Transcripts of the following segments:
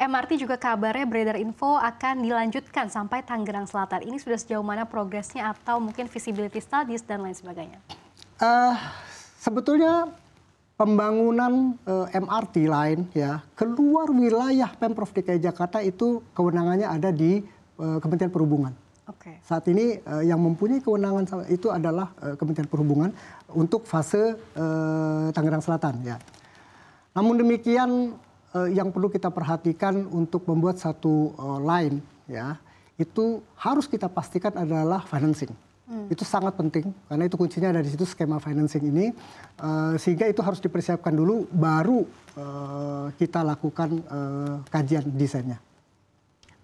MRT juga kabarnya beredar info akan dilanjutkan sampai Tangerang Selatan. Ini sudah sejauh mana progresnya atau mungkin feasibility studies dan lain sebagainya? Sebetulnya pembangunan MRT line ya keluar wilayah Pemprov DKI Jakarta itu kewenangannya ada di Kementerian Perhubungan. Okay. Saat ini yang mempunyai kewenangan itu adalah Kementerian Perhubungan untuk fase Tangerang Selatan ya. Namun demikian yang perlu kita perhatikan untuk membuat satu line ya itu harus kita pastikan adalah financing. Itu sangat penting karena itu kuncinya ada di situ skema financing ini sehingga itu harus dipersiapkan dulu baru kita lakukan kajian desainnya.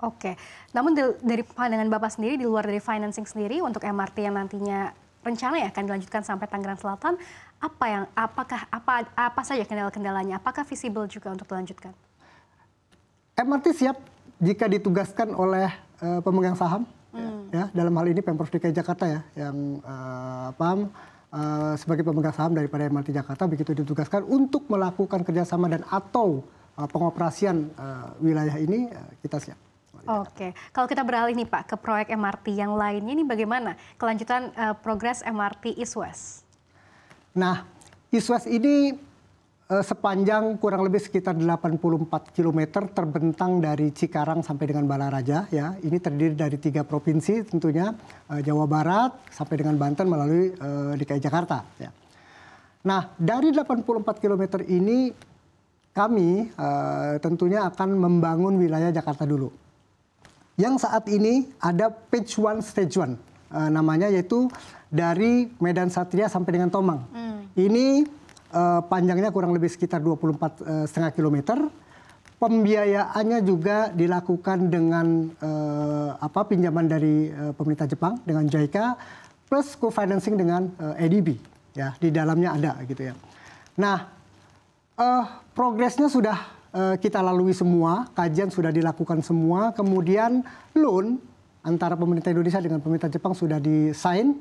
Oke, namun dari pandangan Bapak sendiri di luar dari financing sendiri untuk MRT yang nantinya rencana ya akan dilanjutkan sampai Tangerang Selatan, apa saja kendala-kendalanya? Apakah visible juga untuk dilanjutkan? MRT siap jika ditugaskan oleh pemegang saham, ya dalam hal ini Pemprov DKI Jakarta ya yang sebagai pemegang saham daripada MRT Jakarta begitu ditugaskan untuk melakukan kerjasama dan atau pengoperasian wilayah ini kita siap. Oke, kalau kita beralih nih Pak ke proyek MRT yang lainnya ini bagaimana kelanjutan progres MRT East West? Nah, East West ini sepanjang kurang lebih sekitar 84 km terbentang dari Cikarang sampai dengan Balaraja ya. Ini terdiri dari 3 provinsi tentunya Jawa Barat sampai dengan Banten melalui DKI Jakarta ya. Nah, dari 84 km ini kami tentunya akan membangun wilayah Jakarta dulu. Yang saat ini ada Phase 1 Stage 1 namanya yaitu dari Medan Satria sampai dengan Tomang. Ini panjangnya kurang lebih sekitar 24,5 km. Pembiayaannya juga dilakukan dengan pinjaman dari pemerintah Jepang dengan JICA plus co-financing dengan ADB ya di dalamnya ada gitu ya. Nah, progresnya sudah kita lalui semua, kajian sudah dilakukan semua, kemudian loan antara pemerintah Indonesia dengan pemerintah Jepang sudah disign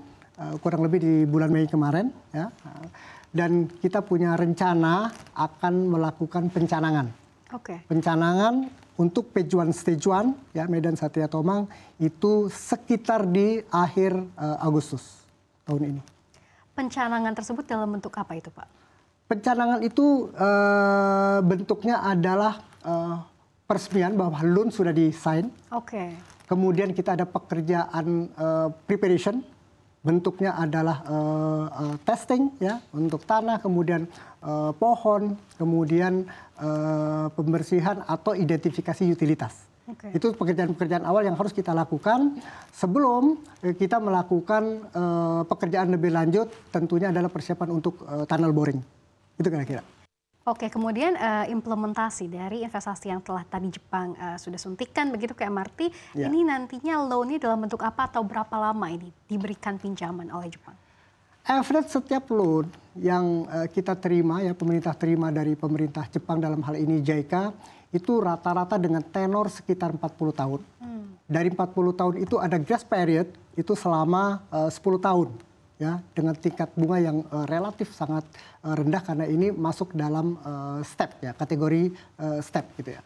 kurang lebih di bulan Mei kemarin ya. Dan kita punya rencana akan melakukan pencanangan. Oke. Pencanangan untuk Phase 1 Stage 1 ya Medan Satria Tomang itu sekitar di akhir Agustus tahun ini. Pencanangan tersebut dalam bentuk apa itu, Pak? Pencanangan itu bentuknya adalah peresmian bahwa loan sudah disign. Oke. Kemudian kita ada pekerjaan preparation, bentuknya adalah testing ya untuk tanah, kemudian pohon, kemudian pembersihan atau identifikasi utilitas. Okay. Itu pekerjaan-pekerjaan awal yang harus kita lakukan sebelum kita melakukan pekerjaan lebih lanjut. Tentunya adalah persiapan untuk tunnel boring. Itu kira-kira. Oke, kemudian implementasi dari investasi yang telah tadi Jepang sudah suntikan begitu ke MRT, ya. Ini nantinya loan-nya dalam bentuk apa atau berapa lama ini diberikan pinjaman oleh Jepang? Average setiap loan yang kita terima, ya pemerintah terima dari pemerintah Jepang dalam hal ini JICA, itu rata-rata dengan tenor sekitar 40 tahun. Dari 40 tahun itu ada grace period, itu selama 10 tahun. Ya, dengan tingkat bunga yang relatif sangat rendah karena ini masuk dalam step ya, kategori step gitu ya.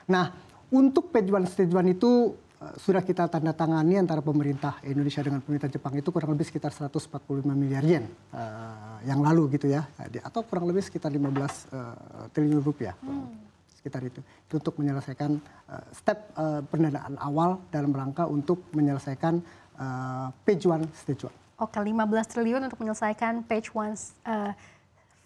Nah, untuk Phase 1 Stage 1 itu sudah kita tanda tangani antara pemerintah Indonesia dengan pemerintah Jepang itu kurang lebih sekitar 145 miliar yen yang lalu gitu ya, atau kurang lebih sekitar 15 triliun rupiah. Sekitar itu untuk menyelesaikan step pendanaan awal dalam rangka untuk menyelesaikan Phase 1 Stage 1. Oke, 15 triliun untuk menyelesaikan Phase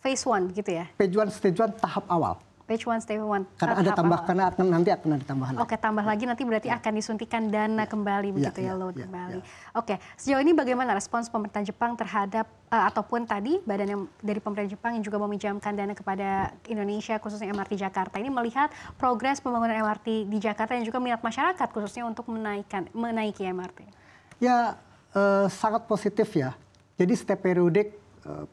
1 gitu ya? Phase 1 Stage 1 tahap awal. Phase 1 Stage 1. Karena ada tambah, karena nanti akan ada tambahan. Oke, tambah lagi nanti berarti akan disuntikan dana kembali begitu ya, loan kembali. Oke, sejauh ini bagaimana respons pemerintah Jepang terhadap ataupun tadi badan yang dari pemerintah Jepang yang juga meminjamkan dana kepada Indonesia khususnya MRT Jakarta ini melihat progres pembangunan MRT di Jakarta dan juga minat masyarakat khususnya untuk menaiki MRT? Ya, sangat positif ya. Jadi setiap periodik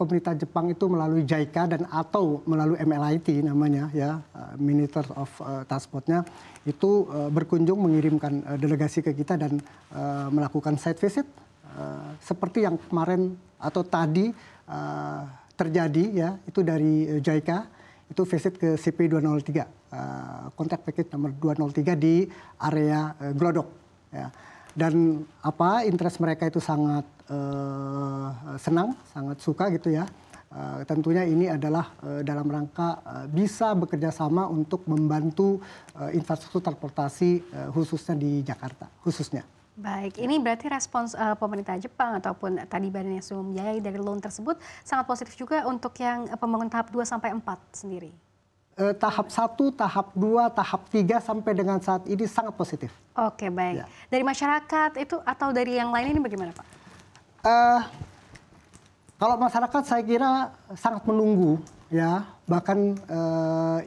pemerintah Jepang itu melalui JICA dan atau melalui MLIT namanya ya, Minister of Transportnya itu berkunjung mengirimkan delegasi ke kita dan melakukan site visit seperti yang kemarin atau tadi terjadi ya, itu dari JICA itu visit ke CP203 kontrak package nomor 203 di area Glodok. Ya. Dan interest mereka itu sangat senang, sangat suka gitu ya. Tentunya ini adalah dalam rangka bisa bekerja sama untuk membantu infrastruktur transportasi khususnya di Jakarta, khususnya. Baik, ini berarti respons pemerintah Jepang ataupun tadi Badan yang sudah membiayai dari loan tersebut sangat positif juga untuk yang pembangunan tahap 2 sampai 4 sendiri. Tahap 1, tahap 2, tahap 3 sampai dengan saat ini sangat positif. Oke, baik. Ya. Dari masyarakat itu atau dari yang lain ini bagaimana, Pak? Kalau masyarakat saya kira sangat menunggu ya, bahkan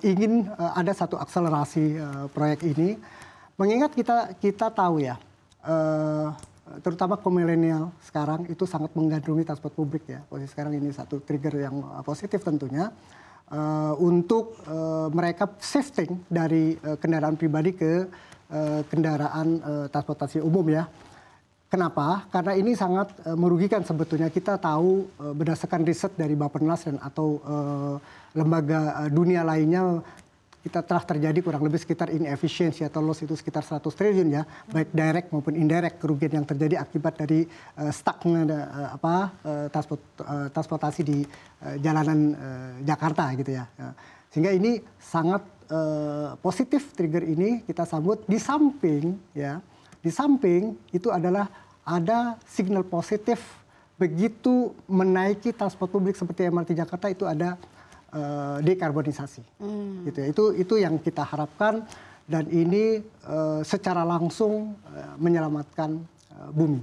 ingin ada satu akselerasi proyek ini. Mengingat kita tahu ya, terutama kaum milenial sekarang itu sangat menggandrungi transport publik ya. Posisi sekarang ini satu trigger yang positif tentunya untuk mereka shifting dari kendaraan pribadi ke kendaraan transportasi umum ya. Kenapa? Karena ini sangat merugikan sebetulnya. Kita tahu berdasarkan riset dari Bappenas dan atau lembaga dunia lainnya, kita telah terjadi kurang lebih sekitar inefficiency atau loss itu sekitar 100 triliun ya, baik direct maupun indirect kerugian yang terjadi akibat dari stucknya transportasi di jalanan Jakarta gitu ya. Sehingga ini sangat positif trigger ini kita sambut. Di samping itu adalah ada signal positif begitu menaiki transport publik seperti MRT Jakarta itu ada dekarbonisasi. Gitu ya. Itu yang kita harapkan dan ini secara langsung menyelamatkan bumi.